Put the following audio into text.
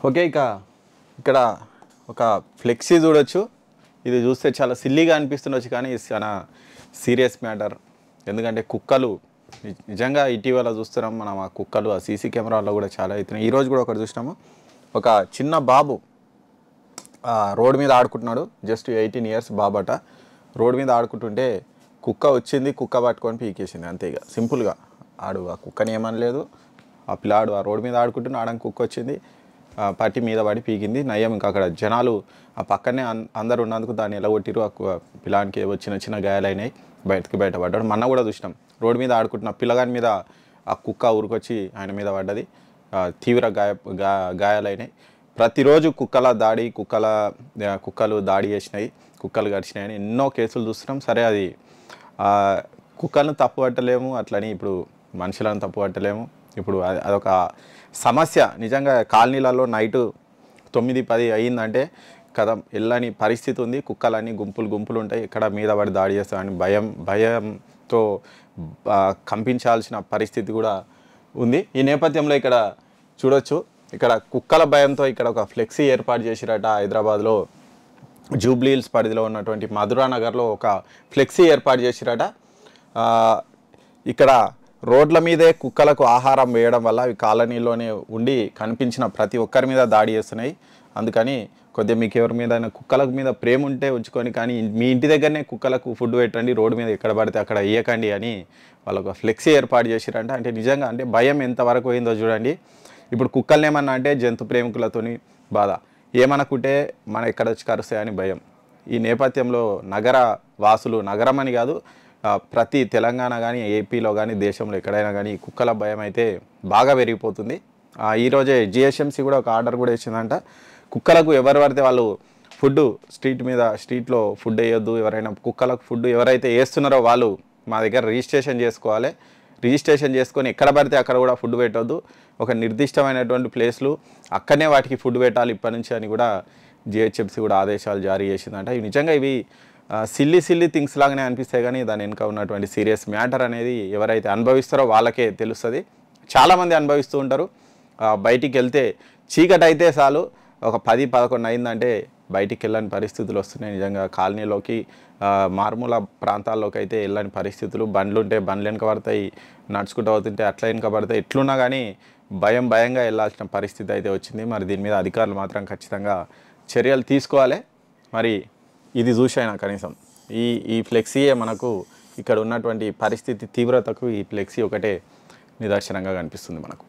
Okay ఇక్కడ ఒక flexi చూడొచ్చు. ఇది చూస్తే చాలా సిల్లీగా అనిపిస్తుండొచ్చు కానీ ఇది చాలా సీరియస్ మ్యాటర్. ఎందుకంటే కుక్కలు నిజంగా ఇటీవల చూస్తున్నాం మనం. ఆ కుక్కలు ఆ సీసీ కెమెరాల్లో కూడా చాలా అవుతున్నాయి. ఈరోజు కూడా ఒకటి చూసినాము. ఒక చిన్న బాబు రోడ్ మీద ఆడుకుంటున్నాడు. Just 18 years బాబట. రోడ్ మీద ఆడుకుంటుంటే కుక్క వచ్చింది, కుక్క పట్టుకొని పీకేసింది. అంతే ఇక సింపుల్గా. ఆ కుక్కని ఏమనలేదు. ఆ పిల్లాడు ఆ రోడ్ మీద ఆడుకుంటున్న ఆడని కుక్క వచ్చింది, పట్టి మీద పడి పీకింది. నయ్యం ఇంకా అక్కడ జనాలు ఆ పక్కనే అందరు ఉన్నందుకు దాన్ని ఎలా కొట్టిరు. ఆ పిల్లానికి చిన్న చిన్న గాయాలైనాయి, బయటపడ్డాడు. మొన్న కూడా చూసినాం రోడ్డు మీద ఆడుకుంటున్న పిల్లగాని మీద ఆ కుక్క ఊరికొచ్చి ఆయన మీద పడ్డది. తీవ్ర గాయాలైనాయి. ప్రతిరోజు కుక్కలు దాడి చేసినాయి, కుక్కలు గడిచినాయని ఎన్నో కేసులు చూస్తున్నాం. సరే, అది కుక్కలను తప్పు పట్టలేము, అట్లని ఇప్పుడు మనుషులను తప్పు పట్టలేము. ఇప్పుడు అదొక సమస్య. నిజంగా కాలనీలలో నైటు 9-10 అయ్యిందంటే కదా వెళ్ళని పరిస్థితి ఉంది. కుక్కలన్నీ గుంపులు ఉంటాయి. ఎక్కడ మీద పడి దాడి చేస్తామని భయంతో కంపించాల్సిన పరిస్థితి కూడా ఉంది. ఈ నేపథ్యంలో ఇక్కడ చూడొచ్చు, ఇక్కడ కుక్కల భయంతో ఇక్కడ ఒక ఫ్లెక్సీ ఏర్పాటు చేసిరట. హైదరాబాద్లో జూబ్లీ హిల్స్ పరిధిలో ఉన్నటువంటి మధురా నగర్లో ఒక ఫ్లెక్సీ ఏర్పాటు చేసిరట. ఇక్కడ రోడ్ల మీదే కుక్కలకు ఆహారం వేయడం వల్ల అవి కాలనీలోనే ఉండి కనిపించిన ప్రతి ఒక్కరి మీద దాడి చేస్తున్నాయి. అందుకని కొద్దిగా మీకు ఎవరి మీద కుక్కల మీద ప్రేమ ఉంటే ఉంచుకొని, కానీ మీ ఇంటి దగ్గరనే కుక్కలకు ఫుడ్ పెట్టండి, రోడ్డు మీద ఎక్కడ పడితే అక్కడ వేయకండి అని వాళ్ళకు ఫ్లెక్సీ ఏర్పాటు చేసిరంట. అంటే నిజంగా అంటే భయం ఎంతవరకు అయిందో చూడండి. ఇప్పుడు కుక్కల్ని ఏమన్నా అంటే జంతు ప్రేమికులతోని బాధ, ఏమనుకుంటే మన ఎక్కడ వచ్చి కరుస్తాయని భయం. ఈ నేపథ్యంలో నగర వాసులు, నగరం అని కాదు, ప్రతి తెలంగాణ కానీ ఏపీలో కానీ దేశంలో ఎక్కడైనా కానీ కుక్కల భయం అయితే బాగా పెరిగిపోతుంది. ఈరోజే జిహెచ్ఎంసీ కూడా ఒక ఆర్డర్ కూడా ఇచ్చిందంట. కుక్కలకు ఎవరు పడితే వాళ్ళు ఫుడ్ స్ట్రీట్లో ఫుడ్ వేయొద్దు. ఎవరైనా కుక్కలకు ఫుడ్ ఎవరైతే వేస్తున్నారో వాళ్ళు మా దగ్గర రిజిస్ట్రేషన్ చేసుకోవాలి. రిజిస్ట్రేషన్ చేసుకొని ఎక్కడ పడితే అక్కడ కూడా ఫుడ్ పెట్టొద్దు. ఒక నిర్దిష్టమైనటువంటి ప్లేస్లు అక్కడనే వాటికి ఫుడ్ పెట్టాలి ఇప్పటి నుంచి అని కూడా జిహెచ్ఎంసీ కూడా ఆదేశాలు జారీ చేసిందంట. నిజంగా ఇవి సిల్లీ థింగ్స్ లాగానే అనిపిస్తాయి కానీ దాని వెనుక ఉన్నటువంటి సీరియస్ మ్యాటర్ అనేది ఎవరైతే అనుభవిస్తారో వాళ్ళకే తెలుస్తుంది. చాలామంది అనుభవిస్తూ ఉంటారు. బయటికి వెళ్తే చీకటి అయితే చాలు, ఒక 10-11 అయిందంటే బయటికి వెళ్ళని పరిస్థితులు వస్తున్నాయి. నిజంగా కాలనీలోకి మారుమూల ప్రాంతాల్లోకి అయితే వెళ్ళని పరిస్థితులు. బండ్లు ఉంటే బండ్లు వెనక పడతాయి, నడుచుకుంటూ అవుతుంటే అట్లా వెనక పడతాయి. ఎట్లున్నా కానీ భయంగా వెళ్ళాల్సిన పరిస్థితి అయితే వచ్చింది. మరి దీని మీద అధికారులు మాత్రం ఖచ్చితంగా చర్యలు తీసుకోవాలి. మరి ఇది చూసైనా కనీసం ఈ ఫ్లెక్సీయే మనకు ఇక్కడ ఉన్నటువంటి పరిస్థితి తీవ్రతకు ఈ ఫ్లెక్సీ ఒకటే నిదర్శనంగా కనిపిస్తుంది మనకు.